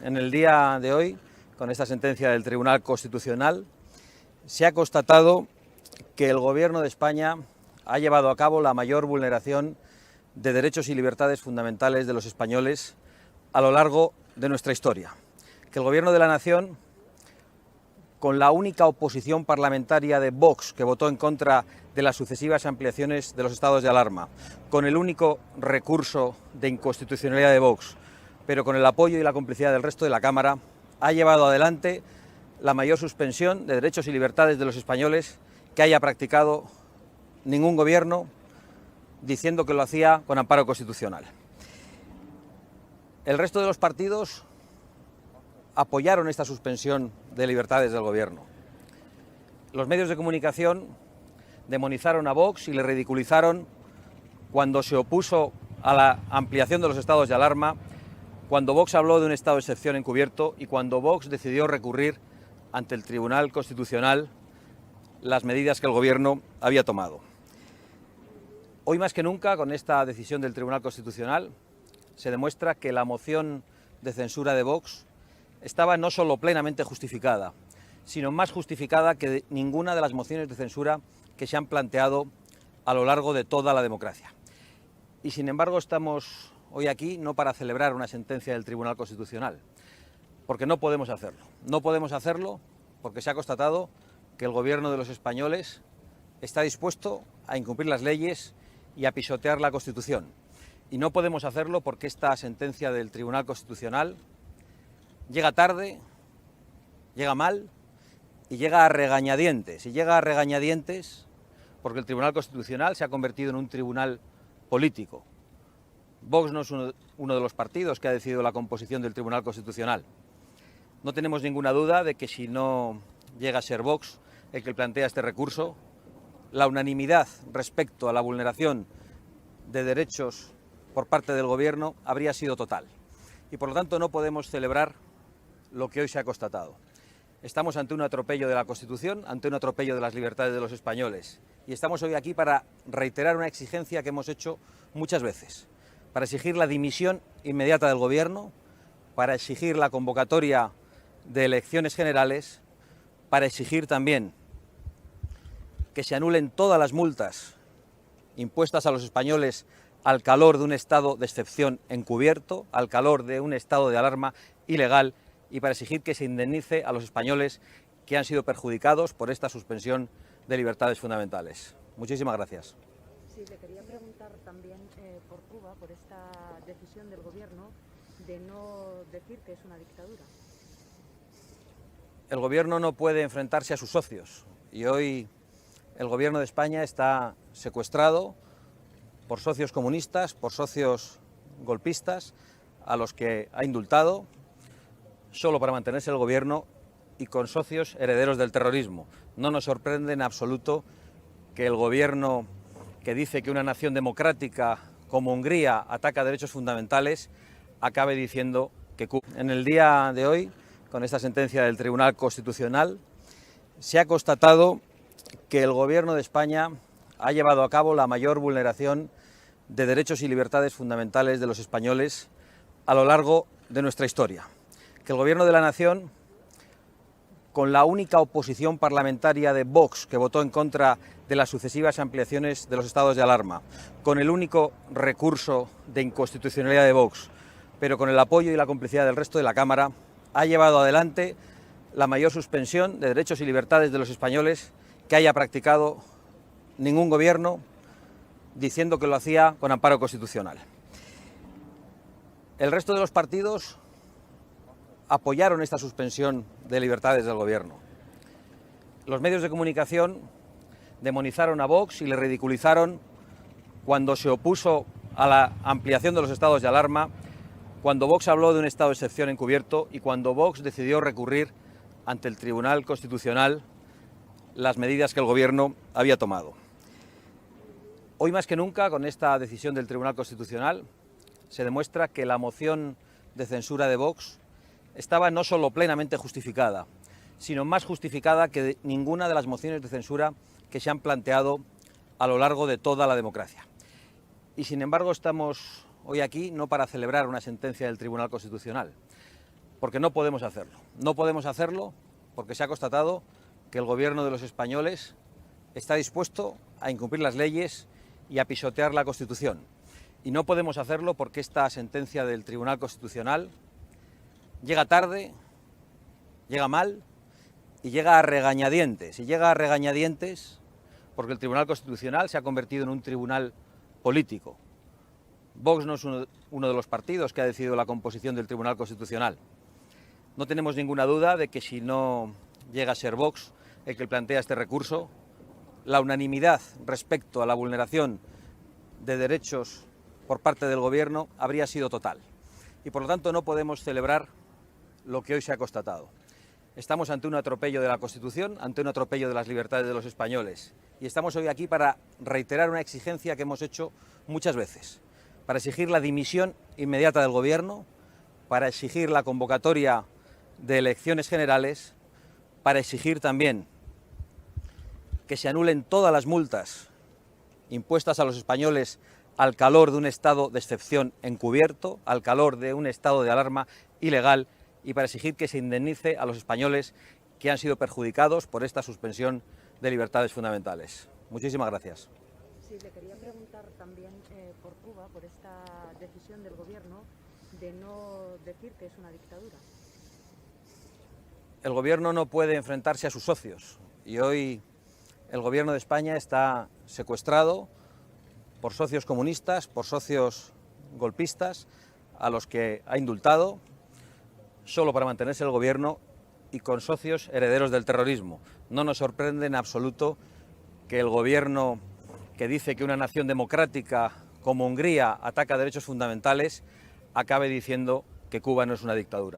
En el día de hoy, con esta sentencia del Tribunal Constitucional, se ha constatado que el Gobierno de España ha llevado a cabo la mayor vulneración de derechos y libertades fundamentales de los españoles a lo largo de nuestra historia. Que el Gobierno de la Nación, con la única oposición parlamentaria de Vox, que votó en contra de las sucesivas ampliaciones de los estados de alarma, con el único recurso de inconstitucionalidad de Vox, pero con el apoyo y la complicidad del resto de la Cámara, ha llevado adelante la mayor suspensión de derechos y libertades de los españoles que haya practicado ningún gobierno, diciendo que lo hacía con amparo constitucional. El resto de los partidos apoyaron esta suspensión de libertades del Gobierno. Los medios de comunicación demonizaron a Vox y le ridiculizaron cuando se opuso a la ampliación de los estados de alarma, cuando Vox habló de un estado de excepción encubierto y cuando Vox decidió recurrir ante el Tribunal Constitucional las medidas que el Gobierno había tomado. Hoy más que nunca, con esta decisión del Tribunal Constitucional, se demuestra que la moción de censura de Vox estaba no solo plenamente justificada, sino más justificada que ninguna de las mociones de censura que se han planteado a lo largo de toda la democracia. Y sin embargo estamos hoy aquí no para celebrar una sentencia del Tribunal Constitucional, porque no podemos hacerlo. No podemos hacerlo porque se ha constatado que el Gobierno de los españoles está dispuesto a incumplir las leyes y a pisotear la Constitución. Y no podemos hacerlo porque esta sentencia del Tribunal Constitucional llega tarde, llega mal y llega a regañadientes. Y llega a regañadientes porque el Tribunal Constitucional se ha convertido en un tribunal político. Vox no es uno de los partidos que ha decidido la composición del Tribunal Constitucional. No tenemos ninguna duda de que si no llega a ser Vox el que plantea este recurso, la unanimidad respecto a la vulneración de derechos por parte del Gobierno habría sido total. Y por lo tanto no podemos celebrar lo que hoy se ha constatado. Estamos ante un atropello de la Constitución, ante un atropello de las libertades de los españoles. Y estamos hoy aquí para reiterar una exigencia que hemos hecho muchas veces, para exigir la dimisión inmediata del Gobierno, para exigir la convocatoria de elecciones generales, para exigir también que se anulen todas las multas impuestas a los españoles al calor de un estado de excepción encubierto, al calor de un estado de alarma ilegal, y para exigir que se indemnice a los españoles que han sido perjudicados por esta suspensión de libertades fundamentales. Muchísimas gracias. Sí, le quería preguntar también por Cuba, por esta decisión del Gobierno de no decir que es una dictadura. El Gobierno no puede enfrentarse a sus socios y hoy el Gobierno de España está secuestrado por socios comunistas, por socios golpistas, a los que ha indultado solo para mantenerse el Gobierno y con socios herederos del terrorismo. No nos sorprende en absoluto que el Gobierno, que dice que una nación democrática como Hungría ataca derechos fundamentales, acabe diciendo que Cuba. En el día de hoy, con esta sentencia del Tribunal Constitucional, se ha constatado que el Gobierno de España ha llevado a cabo la mayor vulneración de derechos y libertades fundamentales de los españoles a lo largo de nuestra historia. Que el Gobierno de la Nación, con la única oposición parlamentaria de Vox, que votó en contra de las sucesivas ampliaciones de los estados de alarma, con el único recurso de inconstitucionalidad de Vox, pero con el apoyo y la complicidad del resto de la Cámara, ha llevado adelante la mayor suspensión de derechos y libertades de los españoles que haya practicado ningún gobierno, diciendo que lo hacía con amparo constitucional. El resto de los partidos apoyaron esta suspensión de libertades del Gobierno. Los medios de comunicación demonizaron a Vox y le ridiculizaron cuando se opuso a la ampliación de los estados de alarma, cuando Vox habló de un estado de excepción encubierto y cuando Vox decidió recurrir ante el Tribunal Constitucional las medidas que el Gobierno había tomado. Hoy más que nunca, con esta decisión del Tribunal Constitucional, se demuestra que la moción de censura de Vox estaba no solo plenamente justificada, sino más justificada que ninguna de las mociones de censura que se han planteado a lo largo de toda la democracia. Y sin embargo estamos hoy aquí no para celebrar una sentencia del Tribunal Constitucional, porque no podemos hacerlo. No podemos hacerlo porque se ha constatado que el gobierno de los españoles está dispuesto a incumplir las leyes y a pisotear la Constitución. Y no podemos hacerlo porque esta sentencia del Tribunal Constitucional llega tarde, llega mal y llega a regañadientes. Y llega a regañadientes porque el Tribunal Constitucional se ha convertido en un tribunal político. Vox no es uno de los partidos que ha decidido la composición del Tribunal Constitucional. No tenemos ninguna duda de que si no llega a ser Vox el que plantea este recurso, la unanimidad respecto a la vulneración de derechos por parte del Gobierno habría sido total. Y por lo tanto no podemos celebrar lo que hoy se ha constatado. Estamos ante un atropello de la Constitución, ante un atropello de las libertades de los españoles. Y estamos hoy aquí para reiterar una exigencia que hemos hecho muchas veces, para exigir la dimisión inmediata del Gobierno, para exigir la convocatoria de elecciones generales, para exigir también que se anulen todas las multas impuestas a los españoles al calor de un estado de excepción encubierto, al calor de un estado de alarma ilegal, y para exigir que se indemnice a los españoles que han sido perjudicados por esta suspensión de libertades fundamentales. Muchísimas gracias. Sí, le quería preguntar también por Cuba, por esta decisión del Gobierno de no decir que es una dictadura. El Gobierno no puede enfrentarse a sus socios y hoy el Gobierno de España está secuestrado por socios comunistas, por socios golpistas, a los que ha indultado solo para mantenerse el Gobierno, y con socios herederos del terrorismo. No nos sorprende en absoluto que el Gobierno, que dice que una nación democrática como Hungría ataca derechos fundamentales, acabe diciendo que Cuba no es una dictadura.